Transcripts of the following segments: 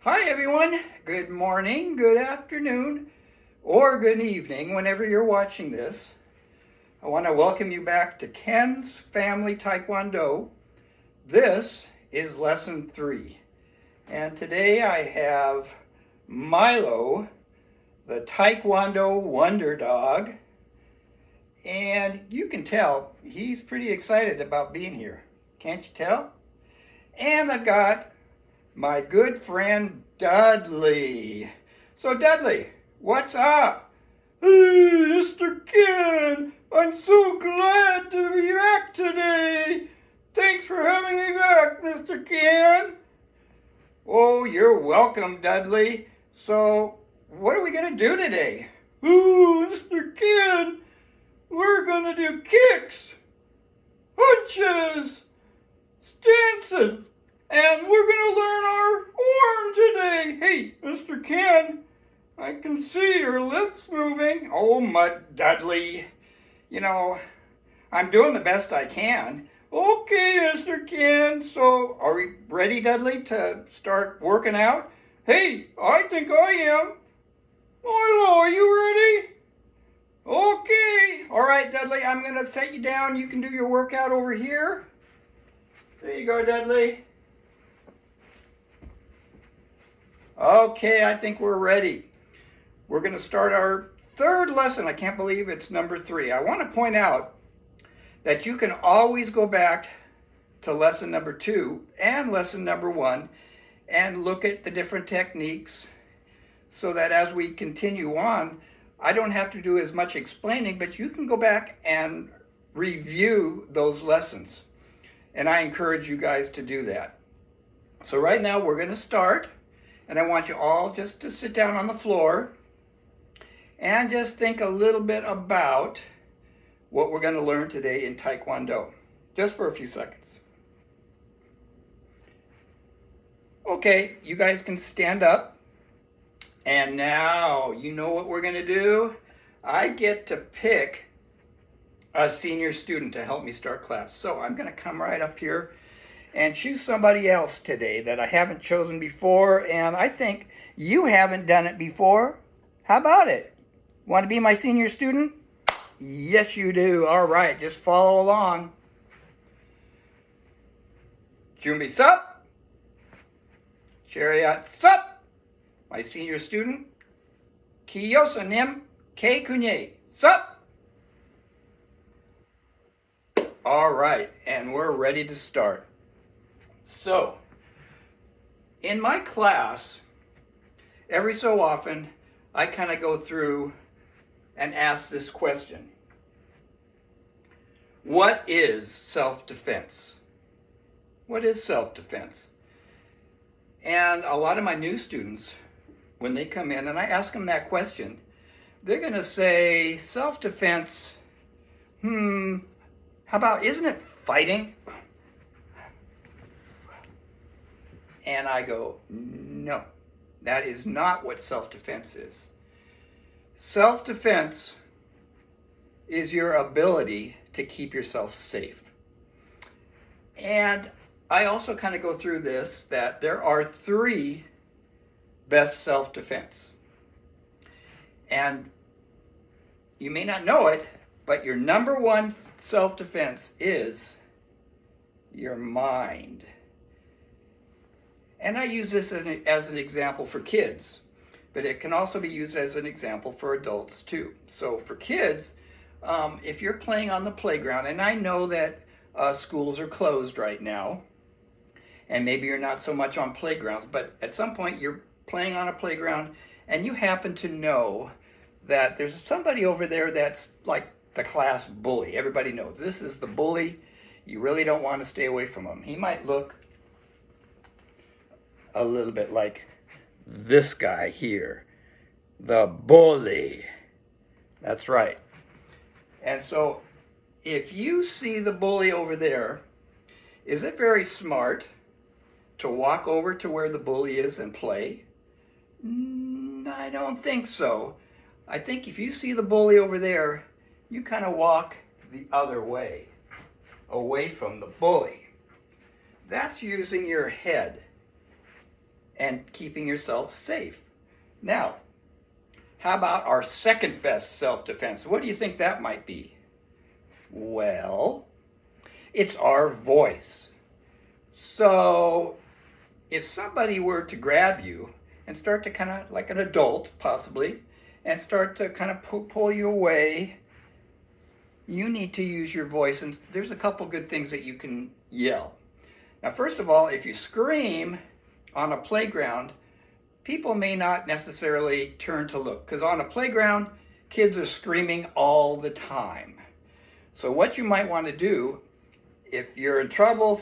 Hi everyone, good morning, good afternoon, or good evening whenever you're watching this. I want to welcome you back to Ken's Family Taekwondo. This is lesson 3. And today I have Milo, the Taekwondo Wonder Dog. And you can tell he's pretty excited about being here. Can't you tell? And I've got my good friend Dudley. So Dudley, what's up? Hey, Mr. Ken, I'm so glad to be back today. Thanks for having me back, Mr. Ken. Oh, you're welcome, Dudley. So, what are we going to do today? Oh, Mr. Ken, we're going to do kicks, punches, stances, and we're going to learn our form today. Hey, Mr. Ken, I can see your lips moving. Oh, Dudley. You know, I'm doing the best I can. Okay, Mr. Ken. So, are we ready, Dudley, to start working out? Hey, I think I am. Milo, are you ready? Okay. All right, Dudley, I'm going to set you down. You can do your workout over here. There you go, Dudley. Okay, I think we're ready. We're going to start our third lesson. I can't believe it's number 3. I want to point out that you can always go back to lesson number 2 and lesson number 1 and look at the different techniques so that as we continue on, I don't have to do as much explaining, but you can go back and review those lessons. And I encourage you guys to do that. So right now we're going to start. And I want you all just to sit down on the floor and just think a little bit about what we're going to learn today in Taekwondo, just for a few seconds. Okay, you guys can stand up. And now, you know what we're going to do? I get to pick a senior student to help me start class. So I'm going to come right up here and choose somebody else today that I haven't chosen before, and I think you haven't done it before. How about it? Want to be my senior student? Yes, you do. All right, just follow along. Junbi sup. Chariot sup. My senior student. Kiyosa nim ke kunye sup. All right, and we're ready to start. So, in my class, every so often, I kind of go through and ask this question. What is self-defense? What is self-defense? And a lot of my new students, when they come in and I ask them that question, they're going to say, self-defense, how about, isn't it fighting? And I go, no, that is not what self-defense is. Self-defense is your ability to keep yourself safe. And I also kind of go through this, that there are 3 best self-defense. And you may not know it, but your number 1 self-defense is your mind. And I use this as an example for kids, but it can also be used as an example for adults too. So for kids, if you're playing on the playground, and I know that schools are closed right now, and maybe you're not so much on playgrounds, but at some point you're playing on a playground and you happen to know that there's somebody over there that's like the class bully. Everybody knows this is the bully. You really don't want to stay away from him. He might look a little bit like this guy here, the bully. That's right. And so if you see the bully over there, is it very smart to walk over to where the bully is and play? I don't think so. I think if you see the bully over there, you kind of walk the other way, away from the bully. That's using your head. and keeping yourself safe. Now, how about our second best self-defense? What do you think that might be? Well, it's our voice. So if somebody were to grab you and start to kind of, like an adult possibly, and start to kind of pull you away, you need to use your voice. And there's a couple good things that you can yell. Now, first of all, if you scream on a playground, people may not necessarily turn to look, because on a playground, kids are screaming all the time. So what you might want to do, if you're in trouble,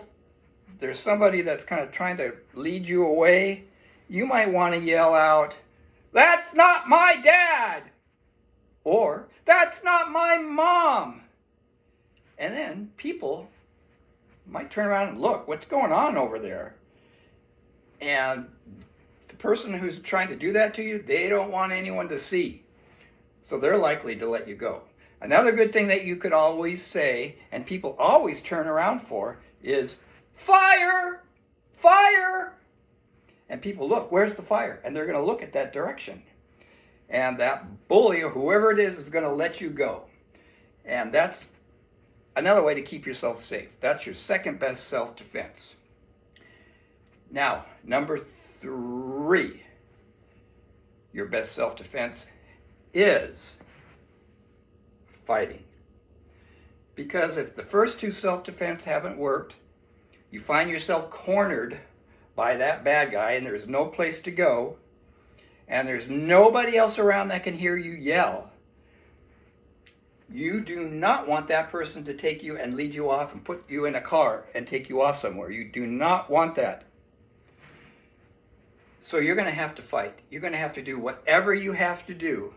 there's somebody that's kind of trying to lead you away, you might want to yell out, "That's not my dad!" Or, "That's not my mom!" And then people might turn around and look, what's going on over there? And the person who's trying to do that to you, they don't want anyone to see. So they're likely to let you go. Another good thing that you could always say, and people always turn around for, is fire! Fire! And people look, where's the fire? And they're going to look at that direction. And that bully or whoever it is going to let you go. And that's another way to keep yourself safe. That's your second best self-defense. Now, number 3, your best self-defense is fighting. Because if the first 2 self-defense haven't worked, you find yourself cornered by that bad guy and there's no place to go, and there's nobody else around that can hear you yell, you do not want that person to take you and lead you off and put you in a car and take you off somewhere. You do not want that. So you're going to have to fight. You're going to have to do whatever you have to do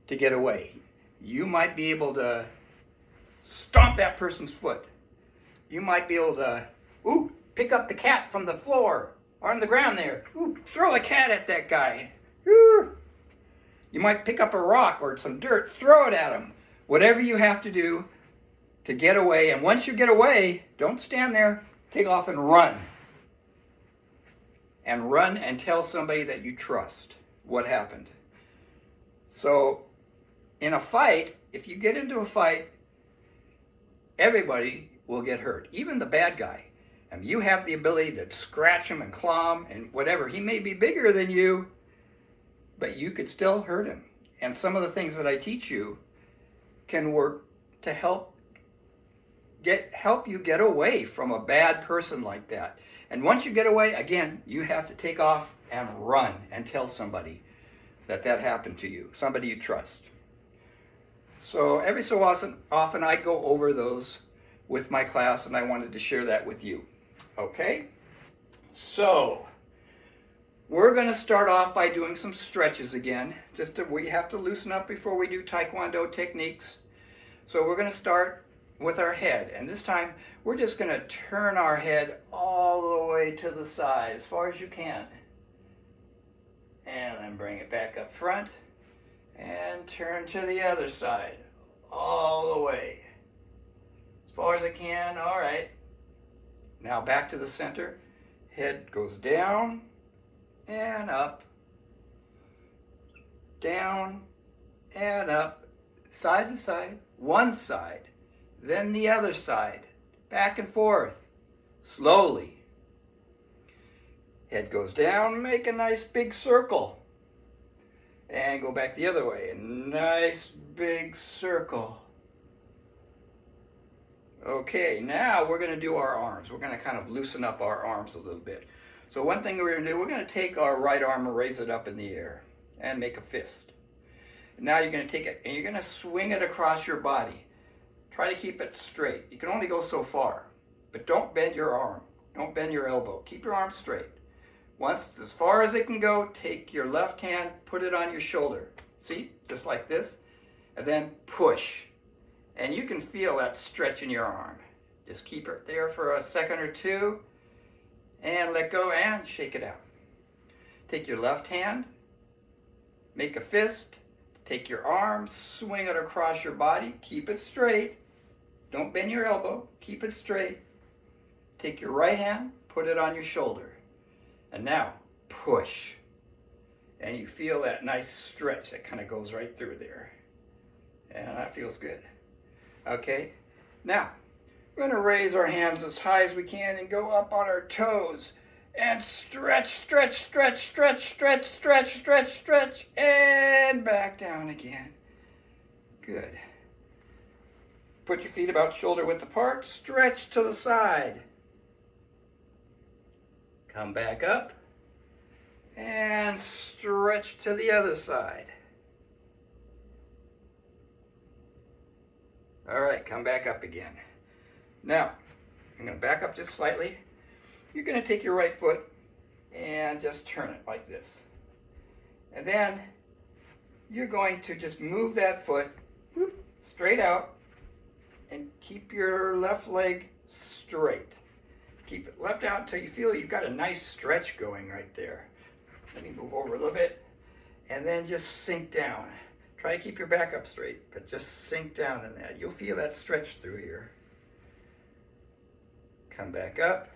to get away. You might be able to stomp that person's foot. You might be able to, pick up the cat from the floor or on the ground there. Throw a cat at that guy. You might pick up a rock or some dirt, throw it at him. Whatever you have to do to get away. And once you get away, don't stand there. Take off and run. And run and tell somebody that you trust what happened. So in a fight, if you get into a fight, everybody will get hurt, even the bad guy. And you have the ability to scratch him and claw him and whatever. He may be bigger than you, but you could still hurt him. And some of the things that I teach you can work to help you get away from a bad person like that. And once you get away, again, you have to take off and run and tell somebody that happened to you, somebody you trust. So every so often I go over those with my class, and I wanted to share that with you. Okay? So we're going to start off by doing some stretches again. We have to loosen up before we do Taekwondo techniques. So we're going to start with our head. And this time, we're just going to turn our head all the way to the side, as far as you can. And then bring it back up front. And turn to the other side, all the way. As far as I can, all right. Now back to the center. Head goes down and up. Down and up. Side to side. One side. Then the other side. Back and forth. Slowly. Head goes down, make a nice big circle. And go back the other way. A nice big circle. Okay, now we're going to do our arms. We're going to kind of loosen up our arms a little bit. So one thing we're going to do, we're going to take our right arm and raise it up in the air and make a fist. Now you're going to take it and you're going to swing it across your body. Try to keep it straight. You can only go so far, but don't bend your arm. Don't bend your elbow. Keep your arm straight. Once, as far as it can go, take your left hand, put it on your shoulder. See, just like this, and then push. And you can feel that stretch in your arm. Just keep it there for a second or two, and let go and shake it out. Take your left hand, make a fist, take your arm, swing it across your body, keep it straight. Don't bend your elbow, keep it straight. Take your right hand, put it on your shoulder. And now, push. And you feel that nice stretch that kind of goes right through there. And that feels good. Okay, now we're going to raise our hands as high as we can and go up on our toes. And stretch, stretch, stretch, stretch, stretch, stretch, stretch, stretch, and back down again. Good. Put your feet about shoulder width apart, stretch to the side. Come back up and stretch to the other side. All right, come back up again. Now, I'm going to back up just slightly. You're going to take your right foot and just turn it like this. And then you're going to just move that foot straight out and keep your left leg straight. Keep it left out until you feel you've got a nice stretch going right there. Let me move over a little bit and then just sink down. Try to keep your back up straight, but just sink down in that. You'll feel that stretch through here. Come back up,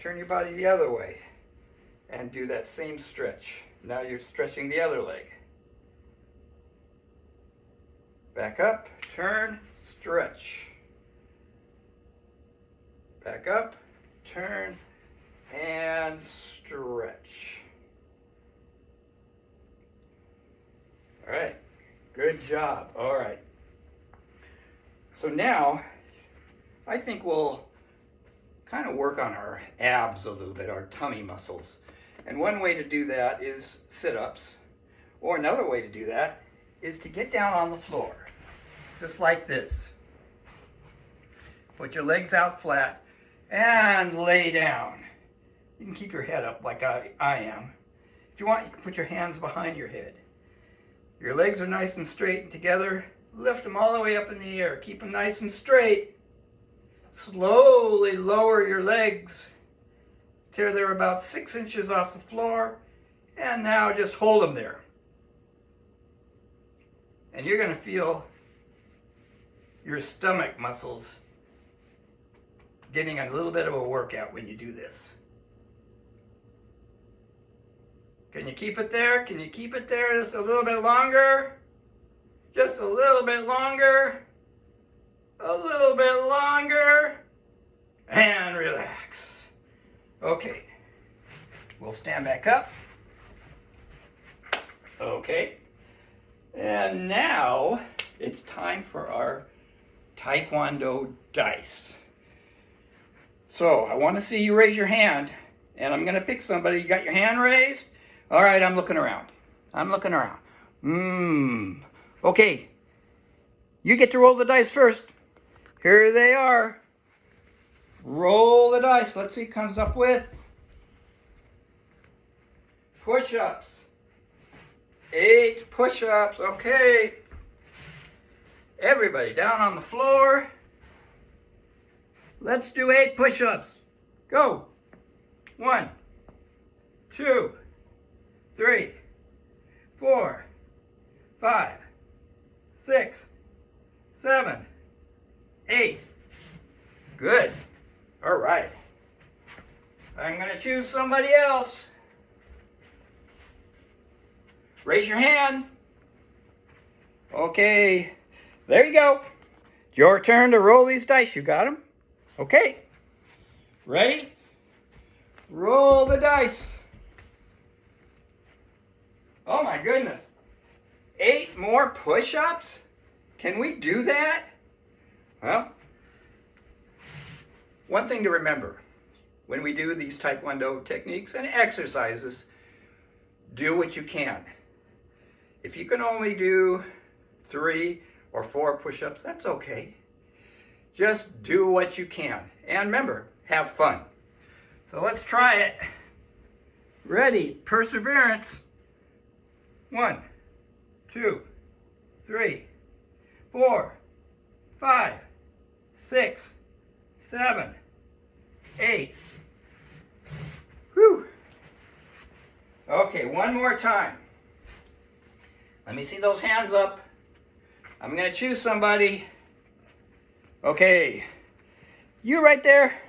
turn your body the other way, and do that same stretch. Now you're stretching the other leg. Back up, turn, stretch. Back up, turn, and stretch. All right, good job. All right. So now, I think we'll kind of work on our abs a little bit, our tummy muscles. And one way to do that is sit-ups. Or another way to do that is to get down on the floor, just like this. Put your legs out flat and lay down. You can keep your head up like I am. If you want, you can put your hands behind your head. Your legs are nice and straight and together. Lift them all the way up in the air. Keep them nice and straight. Slowly lower your legs till they're about 6 inches off the floor. And now just hold them there. And you're going to feel your stomach muscles getting a little bit of a workout when you do this. Can you keep it there? Can you keep it there just a little bit longer? Just a little bit longer. A little bit longer. And relax. Okay. We'll stand back up. Okay. And now it's time for our Taekwondo dice. So I want to see you raise your hand. And I'm going to pick somebody. You got your hand raised? All right, I'm looking around. I'm looking around. Okay. You get to roll the dice first. Here they are. Roll the dice. Let's see what comes up with. Push-ups. 8 push-ups. Okay. Everybody down on the floor. Let's do 8 push-ups. Go. 1, 2, 3, 4, 5, 6, 7, 8. Good. All right. I'm going to choose somebody else. Raise your hand. Okay. There you go. It's your turn to roll these dice. You got them? Okay. Ready? Roll the dice. Oh my goodness. 8 more push-ups? Can we do that? Well, one thing to remember when we do these Taekwondo techniques and exercises, do what you can. If you can only do 3 or 4 push-ups, that's okay. Just do what you can. And remember, have fun. So let's try it. Ready, perseverance. 1, 2, 3, 4, 5, 6, 7, 8. Whew. Okay, one more time. Let me see those hands up. I'm going to choose somebody. Okay. You right there.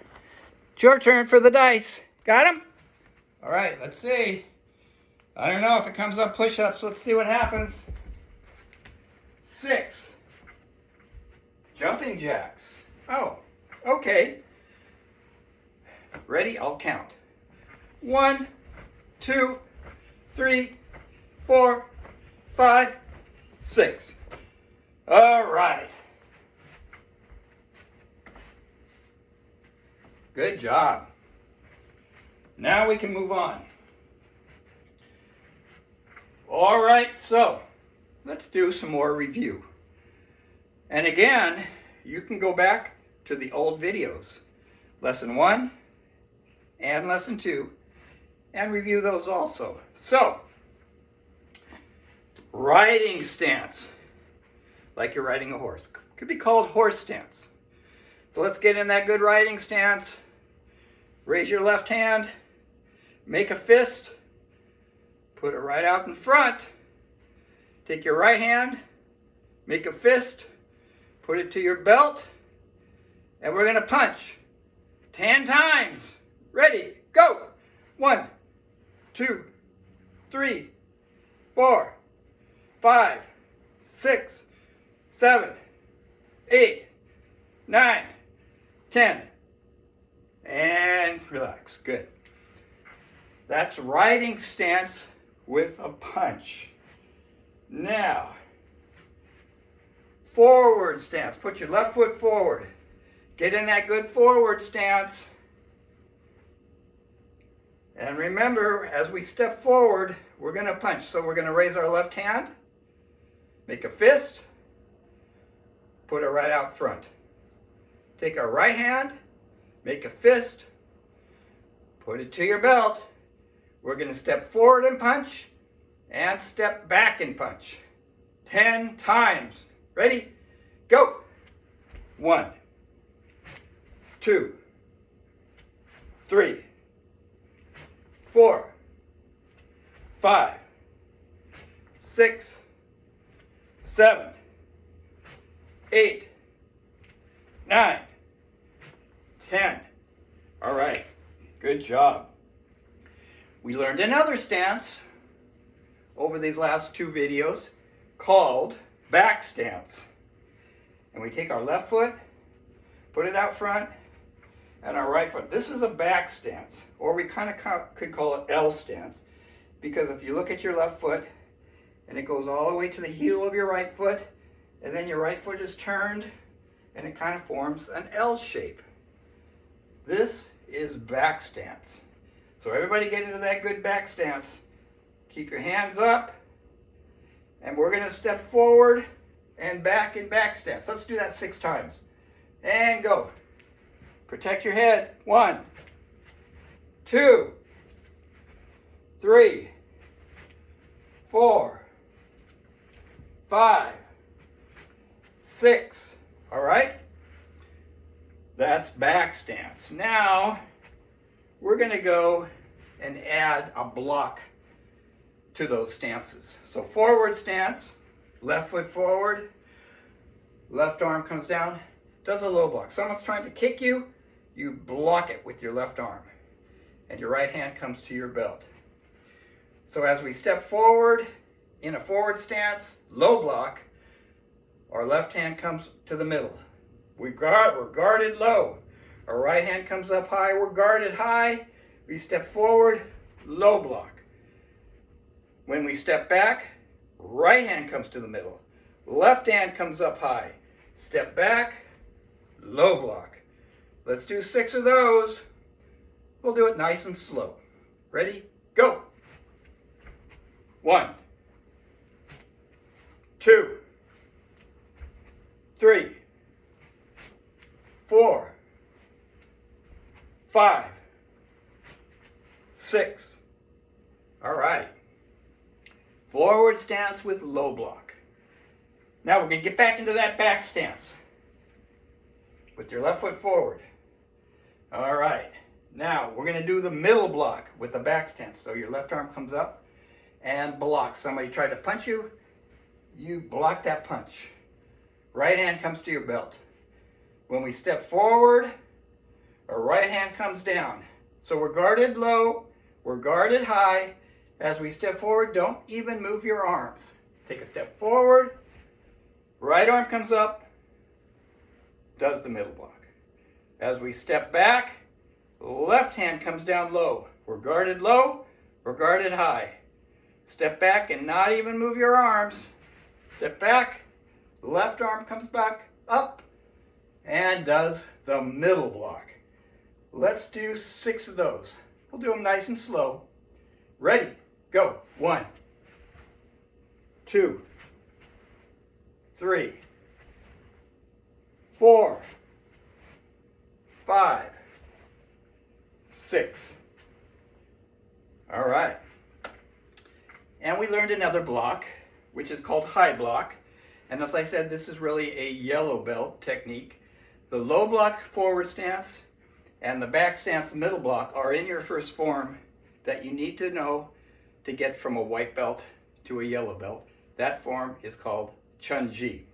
It's your turn for the dice. Got them? All right, let's see. I don't know if it comes up push-ups. Let's see what happens. 6. Jumping jacks. Oh, okay. Ready? I'll count. 1, 2, 3, 4, 5, 6. All right. Good job. Now we can move on. All right, so let's do some more review. And again, you can go back to the old videos, lesson 1 and lesson 2, and review those also. So, riding stance, like you're riding a horse. Could be called horse stance. So let's get in that good riding stance. Raise your left hand, make a fist, put it right out in front. Take your right hand, make a fist, put it to your belt, and we're going to punch 10 times. Ready, go. 1, 2, 3, 4, 5, 6, 7, 8, 9, 10. And relax. Good. That's riding stance with a punch. Now, forward stance. Put your left foot forward. Get in that good forward stance. And remember, as we step forward, we're going to punch. So we're going to raise our left hand, make a fist, put it right out front. Take our right hand, make a fist, put it to your belt. We're going to step forward and punch, and step back and punch. 10 times. Ready? Go. 1, 2, 3, 4, 5, 6, 7, 8, 9, 10. All right. Good job. We learned another stance over these last 2 videos called back stance. And we take our left foot, put it out front, and our right foot. This is a back stance, or we kind of could call it L stance, because if you look at your left foot and it goes all the way to the heel of your right foot, and then your right foot is turned and it kind of forms an L shape. This is back stance. So everybody get into that good back stance. Keep your hands up, and we're going to step forward and back in back stance. Let's do that 6 times. And go. Protect your head. 1, 2, 3, 4, 5, 6. All right? That's back stance. Now, we're going to go and add a block to those stances. So forward stance, left foot forward, left arm comes down, does a low block. Someone's trying to kick you, you block it with your left arm, and your right hand comes to your belt. So as we step forward in a forward stance, low block, our left hand comes to the middle. We're guarded low. Our right hand comes up high, we're guarded high. We step forward, low block. When we step back, right hand comes to the middle. Left hand comes up high. Step back, low block. Let's do 6 of those. We'll do it nice and slow. Ready? Go. 1, 2, 3, 4, 5, 6. All right. Forward stance with low block. Now we're going to get back into that back stance with your left foot forward. All right. Now we're going to do the middle block with the back stance. So your left arm comes up and blocks. Somebody tried to punch you, you block that punch. Right hand comes to your belt. When we step forward, our right hand comes down. So we're guarded low, we're guarded high, As we step forward, don't even move your arms. Take a step forward, right arm comes up, does the middle block. As we step back, left hand comes down low. We're guarded low, we're guarded high. Step back and not even move your arms. Step back, left arm comes back up and does the middle block. Let's do 6 of those. We'll do them nice and slow. Ready, go. 1, 2, 3, 4, 5, 6. All right. And we learned another block, which is called high block. And as I said, this is really a yellow belt technique. The low block forward stance and the back stance middle block are in your first form that you need to know to get from a white belt to a yellow belt. That form is called Chun Ji.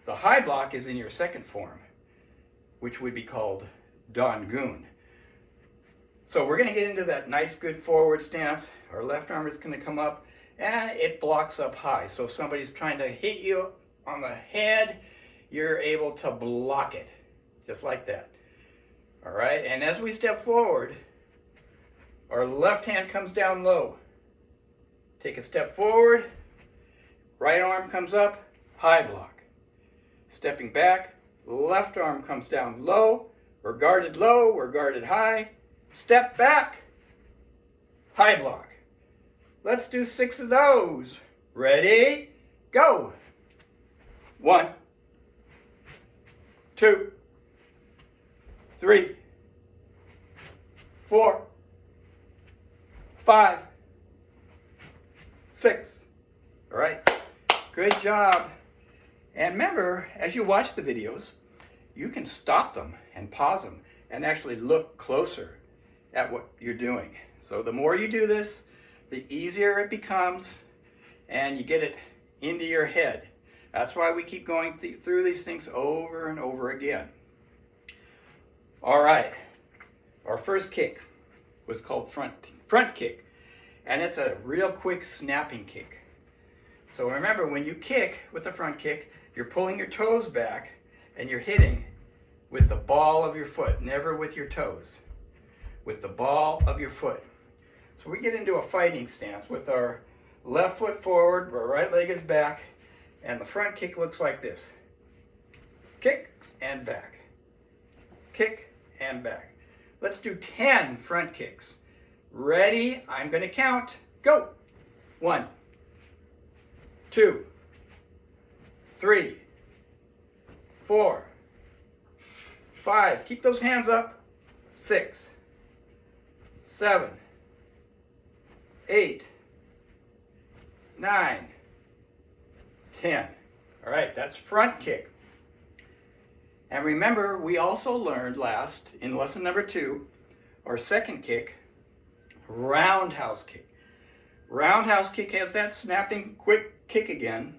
The high block is in your second form, which would be called Dan Gun. So we're going to get into that nice good forward stance. Our left arm is going to come up and it blocks up high. So if somebody's trying to hit you on the head, you're able to block it just like that. All right, and as we step forward, our left hand comes down low. Take a step forward, right arm comes up, high block. Stepping back, left arm comes down low, we're guarded high. Step back, high block. Let's do 6 of those. Ready, go. 1, 2, 3, 4, 5, 6. All right, good job. And remember, as you watch the videos, you can stop them and pause them and actually look closer at what you're doing. So the more you do this, the easier it becomes and you get it into your head. That's why we keep going through these things over and over again. All right, our first kick was called front kick, and it's a real quick snapping kick. So remember, when you kick with the front kick, you're pulling your toes back and you're hitting with the ball of your foot, never with your toes, with the ball of your foot. So we get into a fighting stance with our left foot forward, our right leg is back, and the front kick looks like this. Kick and back. Kick and back. Let's do 10 front kicks. Ready? I'm going to count. Go. 1, 2, 3, 4, 5. Keep those hands up. 6, 7, 8, 9, 10. All right, that's front kick. And remember, we also learned last in lesson number 2, our second kick, roundhouse kick. Roundhouse kick has that snapping quick kick again,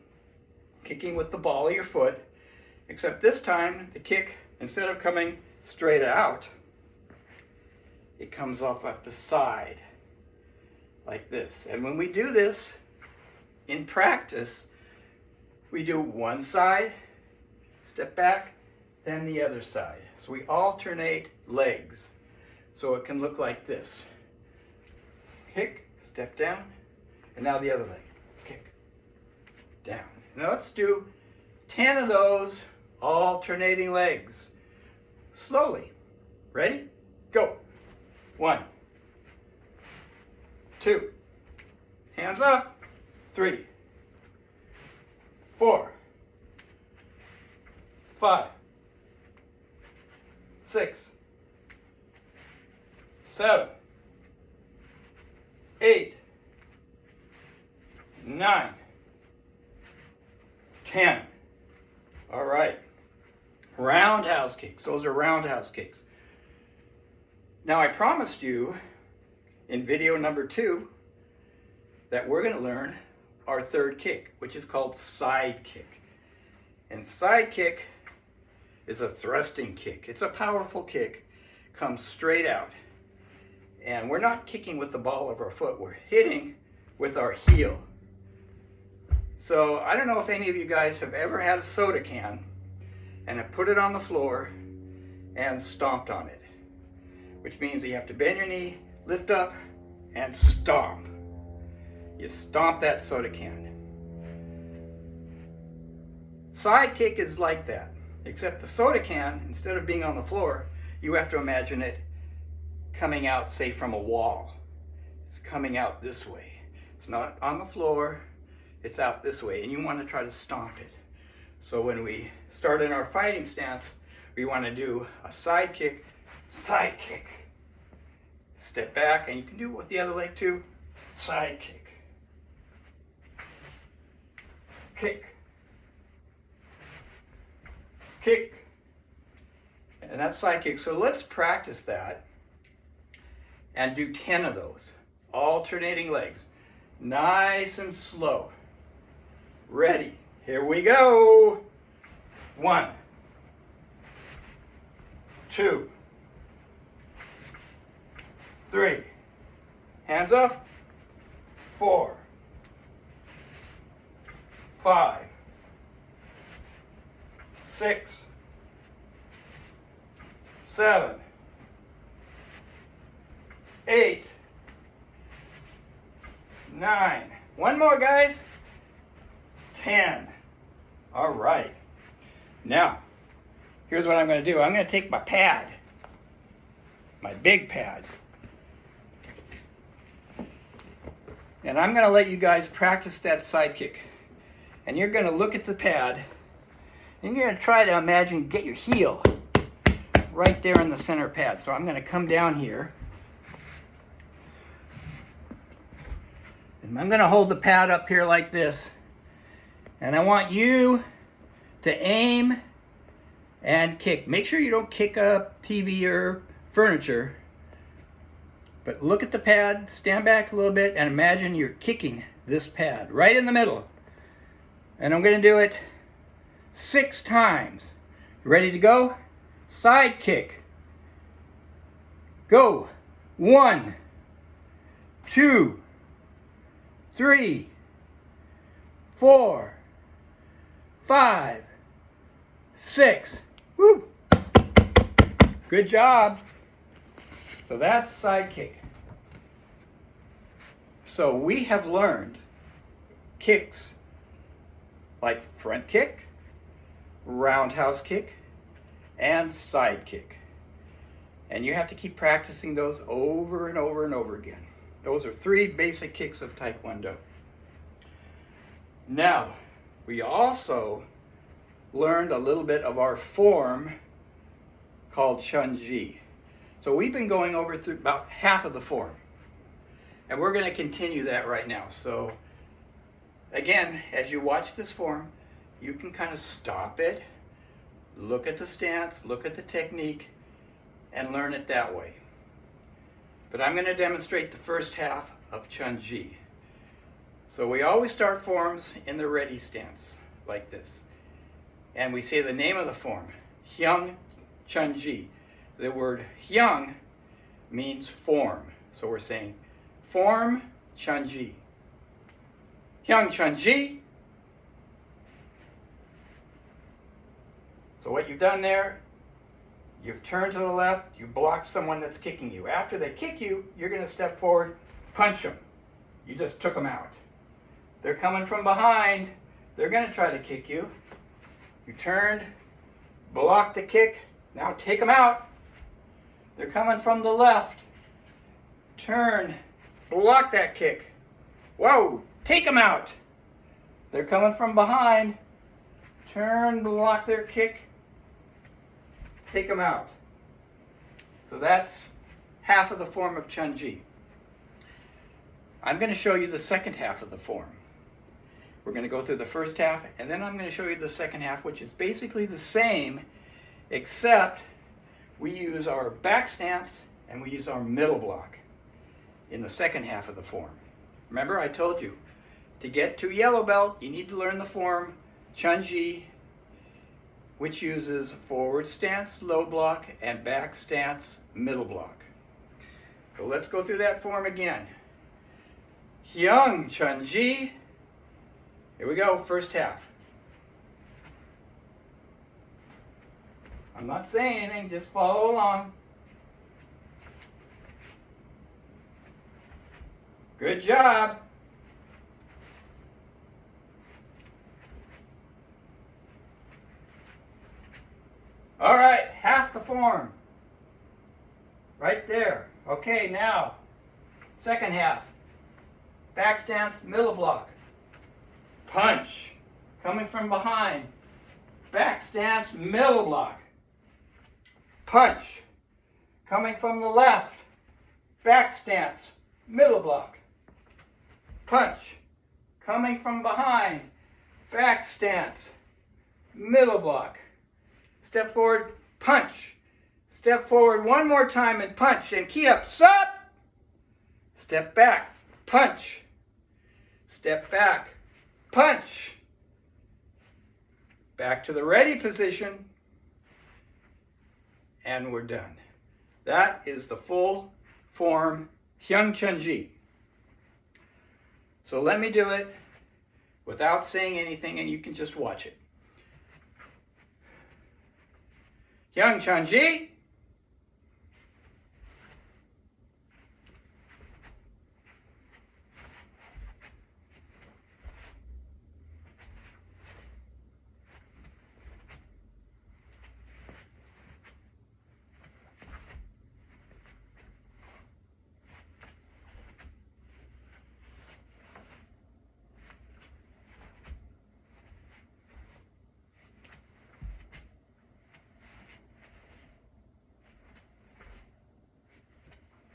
kicking with the ball of your foot, except this time the kick, instead of coming straight out, it comes off at the side, like this. And when we do this in practice, we do one side, step back, then the other side. So we alternate legs. So it can look like this. Kick, step down, and now the other leg. Kick, down. Now let's do 10 of those alternating legs. Slowly. Ready? Go. 1, 2, hands up. 3, 4, 5, 6, 7, 8, 9, 10. All right. Roundhouse kicks. Those are roundhouse kicks. Now I promised you in video number 2 that we're going to learn our third kick, which is called side kick. And side kick is a thrusting kick. It's a powerful kick, comes straight out. And we're not kicking with the ball of our foot, we're hitting with our heel. So I don't know if any of you guys have ever had a soda can and have put it on the floor and stomped on it, which means you have to bend your knee, lift up, and stomp. You stomp that soda can. Sidekick is like that, except the soda can, instead of being on the floor, you have to imagine it coming out, say, from a wall. It's coming out this way. It's not on the floor, it's out this way, and you want to try to stomp it. So when we start in our fighting stance, we want to do a side kick, step back, and you can do it with the other leg too, side kick, kick, kick, and that's side kick. So let's practice that and do 10 of those, alternating legs, nice and slow. Ready, here we go. 1, 2, 3, hands up, 4, 5, 6, 7, 8, 9. One more, guys. 10. All right. Now, here's what I'm going to do. I'm going to take my pad, my big pad, and I'm going to let you guys practice that side kick. And you're going to look at the pad, and you're going to try to imagine, get your heel right there in the center pad. So I'm going to come down here, and I'm going to hold the pad up here like this, and I want you to aim and kick. Make sure you don't kick up TV or furniture, but look at the pad, stand back a little bit, and imagine you're kicking this pad right in the middle. And I'm going to do it 6 times. Ready to go? Side kick. Go. 1, 2, 3, 4, 5, 6. Woo! Good job. So that's side kick. So we have learned kicks like front kick, roundhouse kick, and side kick. And you have to keep practicing those over and over and over again. Those are 3 basic kicks of Taekwondo. Now, we also learned a little bit of our form called Chun Ji. So we've been going over through about half of the form. And we're going to continue that right now. So again, as you watch this form, you can kind of stop it, look at the stance, look at the technique, and learn it that way. But I'm going to demonstrate the first half of Chun Ji. So we always start forms in the ready stance, like this. And we say the name of the form, Hyung Chun Ji. The word Hyung means form. So we're saying form Chun Ji. Hyung Chun Ji. So what you've done there, you've turned to the left, you blocked someone that's kicking you. After they kick you, you're going to step forward, punch them. You just took them out. They're coming from behind. They're going to try to kick you. You turned, blocked the kick. Now take them out. They're coming from the left. Turn, block that kick. Whoa, take them out. They're coming from behind. Turn, block their kick. Take them out. So that's half of the form of Chun Ji. I'm going to show you the second half of the form. We're going to go through the first half, and then I'm going to show you the second half, which is basically the same, except we use our back stance and we use our middle block in the second half of the form. Remember, I told you, to get to yellow belt, you need to learn the form Chun Ji, which uses forward stance, low block, and back stance, middle block. So let's go through that form again. Hyung Chun Ji. Here we go, first half. I'm not saying anything, just follow along. Good job. All right, half the form. Right there. Okay, now, second half. Back stance, middle block. Punch. Coming from behind. Back stance, middle block. Punch. Coming from the left. Back stance, middle block. Punch. Coming from behind. Back stance, middle block. Step forward, punch. Step forward one more time and punch. And key up, stop. Step back, punch. Step back, punch. Back to the ready position. And we're done. That is the full form Hyung Chun Ji. So let me do it without saying anything and you can just watch it. Hyung Chun Ji.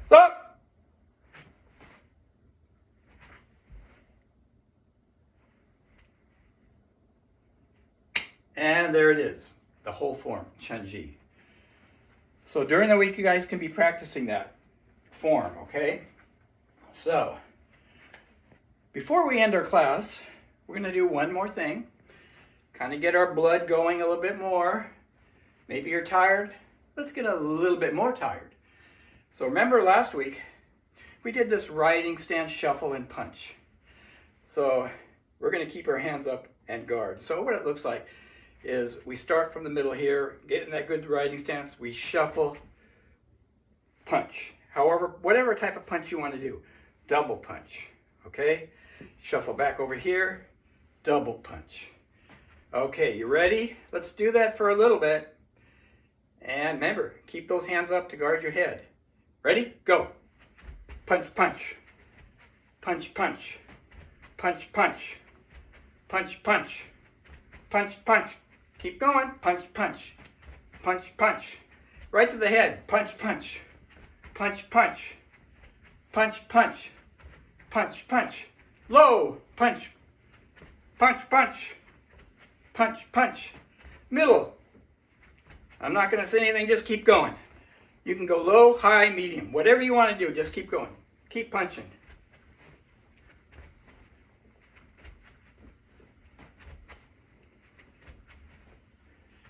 Stop. And there it is, the whole form, Chun Ji. So during the week, you guys can be practicing that form, okay? So, before we end our class, we're going to do one more thing. Kind of get our blood going a little bit more. Maybe you're tired. Let's get a little bit more tired. So remember last week, we did this riding stance, shuffle, and punch. So we're going to keep our hands up and guard. So what it looks like is we start from the middle here, get in that good riding stance, we shuffle, punch. However, whatever type of punch you want to do, double punch, okay? Shuffle back over here, double punch. Okay, you ready? Let's do that for a little bit. And remember, keep those hands up to guard your head. Ready? Go. Punch, punch. Punch, punch. Punch, punch. Punch, punch. Punch, punch. Keep going. Punch, punch. Punch, punch. Right to the head. Punch, punch. Punch, punch. Punch, punch. Punch, punch. Low. Punch. Punch, punch. Punch, punch. Middle. I'm not going to say anything. Just keep going. You can go low, high, medium. Whatever you want to do, just keep going. Keep punching.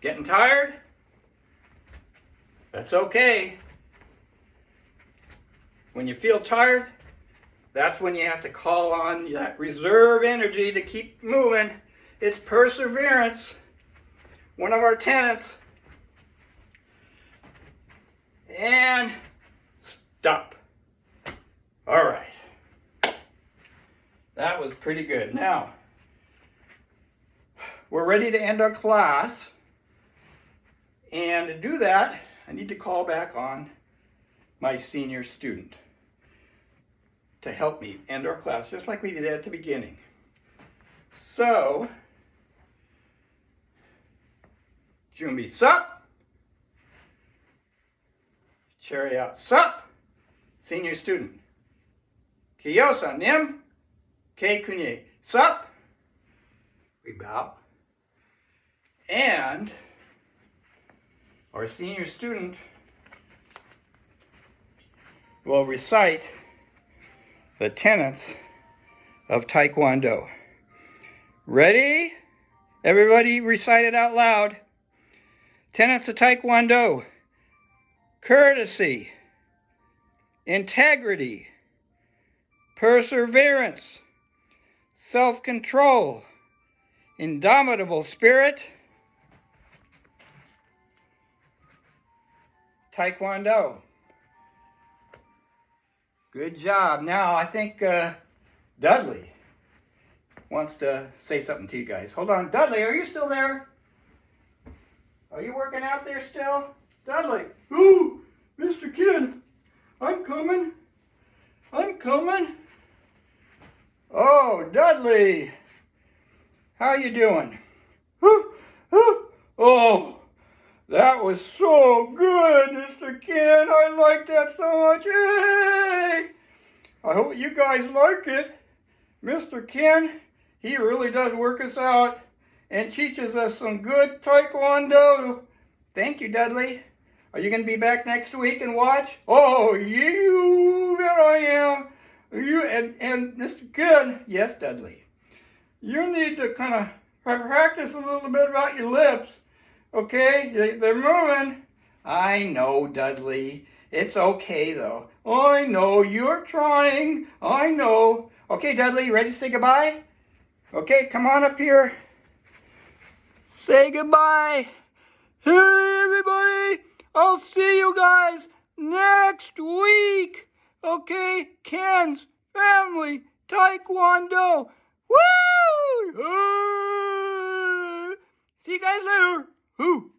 Getting tired? That's okay. When you feel tired, that's when you have to call on that reserve energy to keep moving. It's perseverance. One of our tenets. And stop. All right. That was pretty good. Now, we're ready to end our class. And to do that, I need to call back on my senior student to help me end our class, just like we did at the beginning. So, Junbi sup. Cherry out sup. Senior student. Kiyosa nim. Ke kunye sup. We bow. And our senior student will recite the tenets of Taekwondo. Ready? Everybody recite it out loud. Tenets of Taekwondo. Courtesy, integrity, perseverance, self-control, indomitable spirit, Taekwondo. Good job. Now, I think Dudley wants to say something to you guys. Hold on. Dudley, are you still there? Are you working out there still? Dudley. Ooh, Mr. Ken, I'm coming. I'm coming. Oh, Dudley. How you doing? Oh, that was so good, Mr. Ken. I like that so much. Hey! I hope you guys like it. Mr. Ken, he really does work us out and teaches us some good Taekwondo. Thank you, Dudley. Are you going to be back next week and watch? Oh, you bet I am. You and Mr. Ken, yes, Dudley. You need to kind of practice a little bit about your lips. Okay, they're moving. I know, Dudley. It's okay, though. I know, you're trying. I know. Okay, Dudley, you ready to say goodbye? Okay, come on up here. Say goodbye. Hey, everybody. I'll see you guys next week. Okay, Ken's Family Taekwondo. Woo! See you guys later. Woo!